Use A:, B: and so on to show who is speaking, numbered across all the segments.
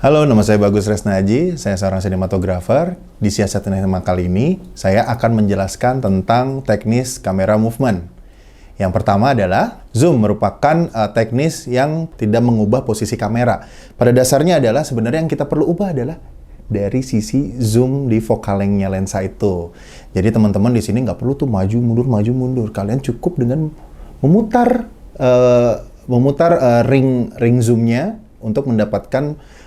A: Halo, nama saya Bagus Resnaji, saya seorang sinematografer. Di Siasat Sinema kali ini, saya akan menjelaskan tentang teknis kamera movement. Yang pertama adalah, zoom merupakan teknis yang tidak mengubah posisi kamera. Pada dasarnya adalah, sebenarnya yang kita perlu ubah adalah dari sisi zoom di focal length-nya lensa itu. Jadi teman-teman di sini nggak perlu tuh maju mundur. Kalian cukup dengan memutar ring zoomnya untuk mendapatkan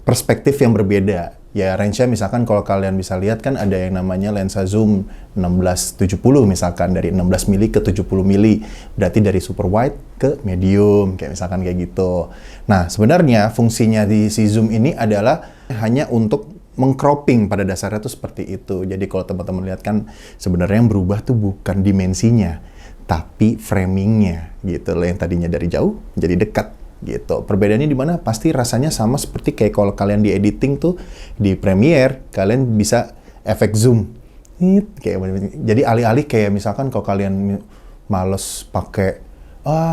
A: perspektif yang berbeda. Ya, range-nya misalkan kalau kalian bisa lihat kan ada yang namanya lensa zoom 16-70 misalkan, dari 16 mili ke 70 mili. Berarti dari super wide ke medium, kayak misalkan kayak gitu. Nah, sebenarnya fungsinya di si zoom ini adalah hanya untuk mengcropping, pada dasarnya tuh seperti itu. Jadi kalau teman-teman lihat kan sebenarnya yang berubah tuh bukan dimensinya, tapi framingnya gitu loh, yang tadinya dari jauh jadi dekat. Gitu. Perbedaannya di mana? Pasti rasanya sama seperti kayak kalau kalian di editing tuh di Premiere, kalian bisa efek zoom. Jadi alih-alih kayak misalkan kalau kalian males pakai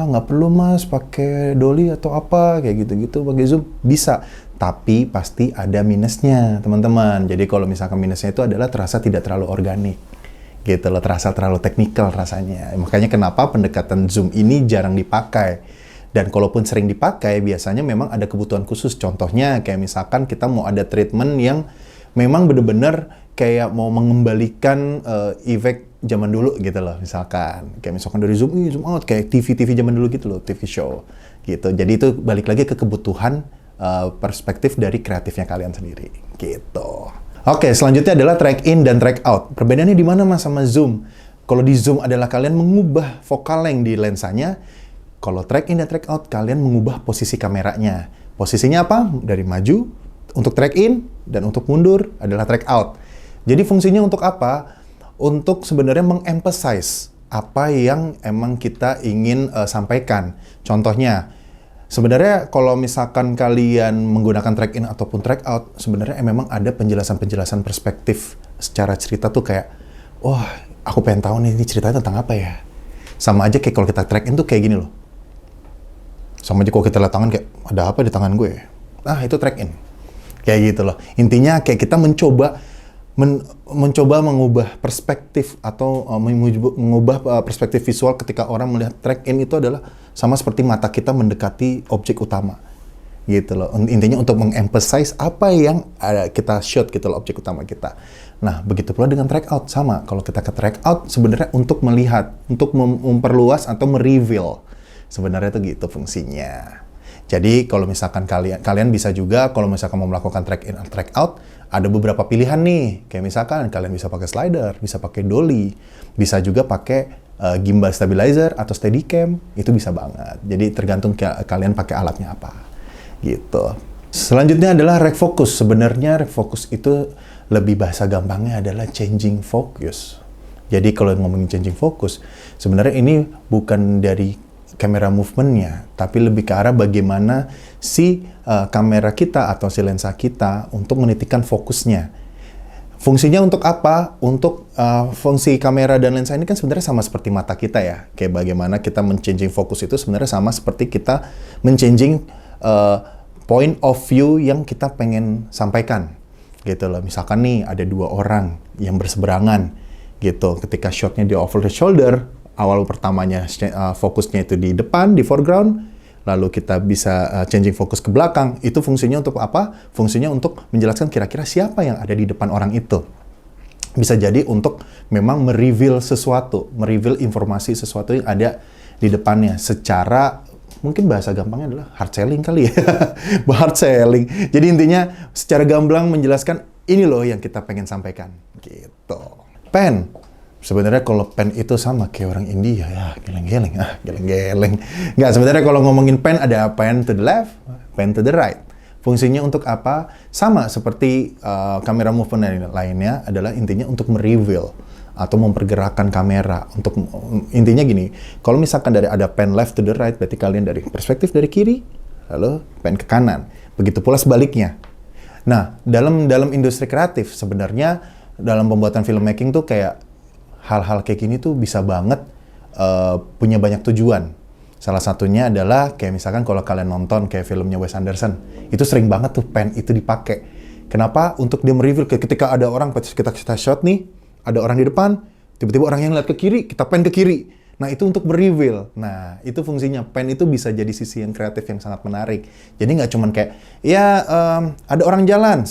A: nggak perlu mas pakai dolly atau apa kayak gitu-gitu pakai zoom bisa, tapi pasti ada minusnya teman-teman. Jadi kalau misalkan minusnya itu adalah terasa tidak terlalu organik gitu loh, terasa terlalu teknikal rasanya. Makanya kenapa pendekatan zoom ini jarang dipakai. Dan kalaupun sering dipakai, biasanya memang ada kebutuhan khusus. Contohnya kayak misalkan kita mau ada treatment yang memang bener-bener kayak mau mengembalikan efek zaman dulu gitu loh. Misalkan kayak misalkan dari zoom in, zoom out, kayak TV zaman dulu gitu loh, TV show gitu. Jadi itu balik lagi ke kebutuhan perspektif dari kreatifnya kalian sendiri gitu. Oke, selanjutnya adalah track in dan track out. Perbedaannya di mana mas sama zoom? Kalau di zoom adalah kalian mengubah focal length di lensanya. Kalau track in dan track out, kalian mengubah posisi kameranya. Posisinya apa? Dari maju untuk track in, dan untuk mundur adalah track out. Jadi fungsinya untuk apa? Untuk sebenarnya mengemphasize apa yang emang kita ingin sampaikan. Contohnya, sebenarnya kalau misalkan kalian menggunakan track in ataupun track out, sebenarnya memang ada penjelasan-penjelasan perspektif secara cerita tuh kayak, wah, aku pengen tahu nih, ini ceritanya tentang apa ya? Sama aja kayak kalau kita track in tuh kayak gini loh. Sama aja kalau kita lihat tangan kayak, ada apa di tangan gue? Itu track in. Kayak gitu loh. Intinya kayak kita mencoba mengubah perspektif atau mengubah perspektif visual ketika orang melihat track in itu adalah sama seperti mata kita mendekati objek utama. Gitu loh. Intinya untuk mengemphasize apa yang kita shoot gitu loh, objek utama kita. Nah, begitu pula dengan track out. Sama, kalau kita ke track out sebenarnya untuk melihat, untuk memperluas atau mereveal. Sebenarnya itu gitu fungsinya. Jadi kalau misalkan kalian bisa juga kalau misalkan mau melakukan track in atau track out, ada beberapa pilihan nih. Kayak misalkan kalian bisa pakai slider, bisa pakai dolly, bisa juga pakai gimbal stabilizer atau steadicam, itu bisa banget. Jadi tergantung kalian pakai alatnya apa. Gitu. Selanjutnya adalah rec focus. Sebenarnya rec focus itu lebih bahasa gampangnya adalah changing focus. Jadi kalau ngomongin changing focus, sebenarnya ini bukan dari kamera movement-nya, tapi lebih ke arah bagaimana si kamera kita atau si lensa kita untuk menitikan fokusnya. Fungsinya untuk apa? Untuk fungsi kamera dan lensa ini kan sebenarnya sama seperti mata kita ya. Kayak bagaimana kita men-changing fokus itu sebenarnya sama seperti kita men-changing point of view yang kita pengen sampaikan. Gitu loh. Misalkan nih ada dua orang yang berseberangan gitu. Ketika shotnya di over the shoulder, awal pertamanya fokusnya itu di depan, di foreground, lalu kita bisa changing fokus ke belakang. Itu fungsinya untuk apa? Fungsinya untuk menjelaskan kira-kira siapa yang ada di depan orang itu. Bisa jadi untuk memang mereveal sesuatu, mereveal informasi sesuatu yang ada di depannya. Secara, mungkin bahasa gampangnya adalah hard selling kali ya. Hard selling. Jadi intinya secara gamblang menjelaskan ini loh yang kita pengen sampaikan. Gitu. Pen. Sebenarnya kalau pen itu sama kayak orang India, ya geleng-geleng. Nggak, sebenarnya kalau ngomongin pen ada pen to the left, pen to the right. Fungsinya untuk apa? Sama seperti kamera movement lainnya adalah intinya untuk mereveal atau mempergerakkan kamera. Untuk intinya gini, kalau misalkan dari ada pen left to the right, berarti kalian dari perspektif dari kiri, lalu pen ke kanan. Begitu pula sebaliknya. Nah, dalam industri kreatif sebenarnya dalam pembuatan filmmaking tuh kayak hal-hal kayak gini tuh bisa banget punya banyak tujuan. Salah satunya adalah kayak misalkan kalau kalian nonton kayak filmnya Wes Anderson, itu sering banget tuh pen itu dipakai. Kenapa? Untuk dia mereveal ketika ada orang, kita shot nih, ada orang di depan, tiba-tiba orang yang lihat ke kiri, kita pen ke kiri. Nah, itu untuk mereveal. Nah, itu fungsinya. Pen itu bisa jadi sisi yang kreatif yang sangat menarik. Jadi nggak cuman kayak, ya ada orang jalan,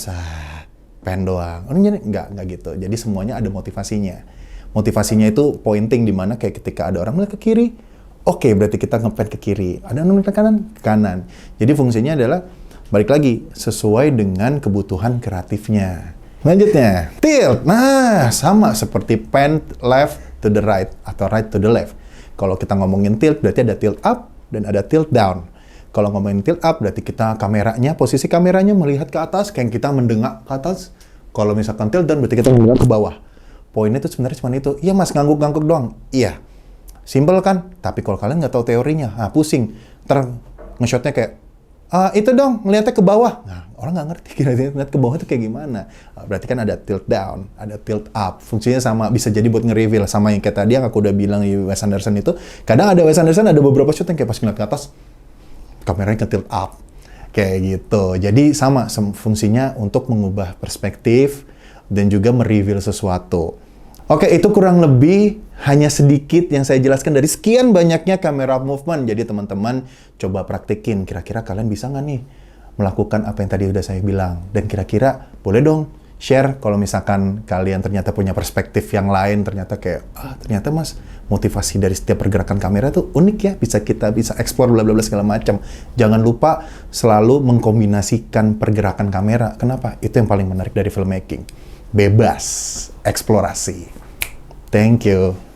A: pen doang. Nggak gitu. Jadi semuanya ada motivasinya. Motivasinya itu pointing di mana kayak ketika ada orang melihat ke kiri, oke, berarti kita nge-pen ke kiri. Ada orang melihat ke kanan, ke kanan. Jadi fungsinya adalah, balik lagi, sesuai dengan kebutuhan kreatifnya. Lanjutnya, tilt. Nah, sama seperti pen left to the right atau right to the left. Kalau kita ngomongin tilt, berarti ada tilt up dan ada tilt down. Kalau ngomongin tilt up, berarti kita kameranya, posisi kameranya melihat ke atas, kayak kita mendengak ke atas. Kalau misalkan tilt down, berarti kita mendengak ke bawah. Poinnya itu sebenarnya cuma itu. Iya mas, ngangguk-ngangguk doang. Iya. Simple kan? Tapi kalau kalian nggak tahu teorinya, pusing. Nge-shotnya kayak, itu dong, ngeliatnya ke bawah. Nah, orang nggak ngerti kira-kira ngeliat ke bawah itu kayak gimana. Berarti kan ada tilt down, ada tilt up. Fungsinya sama, bisa jadi buat nge-reveal. Sama yang kayak tadi yang aku udah bilang di Wes Anderson itu. Kadang ada Wes Anderson, ada beberapa shot yang kayak pas ngeliat ke atas, kameranya ke tilt up. Kayak gitu. Jadi sama, fungsinya untuk mengubah perspektif dan juga me-reveal sesuatu. Oke, itu kurang lebih hanya sedikit yang saya jelaskan dari sekian banyaknya kamera movement. Jadi teman-teman coba praktekin. Kira-kira kalian bisa nggak nih melakukan apa yang tadi udah saya bilang? Dan kira-kira boleh dong share kalau misalkan kalian ternyata punya perspektif yang lain. Ternyata kayak, ternyata mas motivasi dari setiap pergerakan kamera tuh unik ya. Kita bisa explore bla bla bla segala macam. Jangan lupa selalu mengkombinasikan pergerakan kamera. Kenapa? Itu yang paling menarik dari filmmaking. Bebas eksplorasi. Thank you.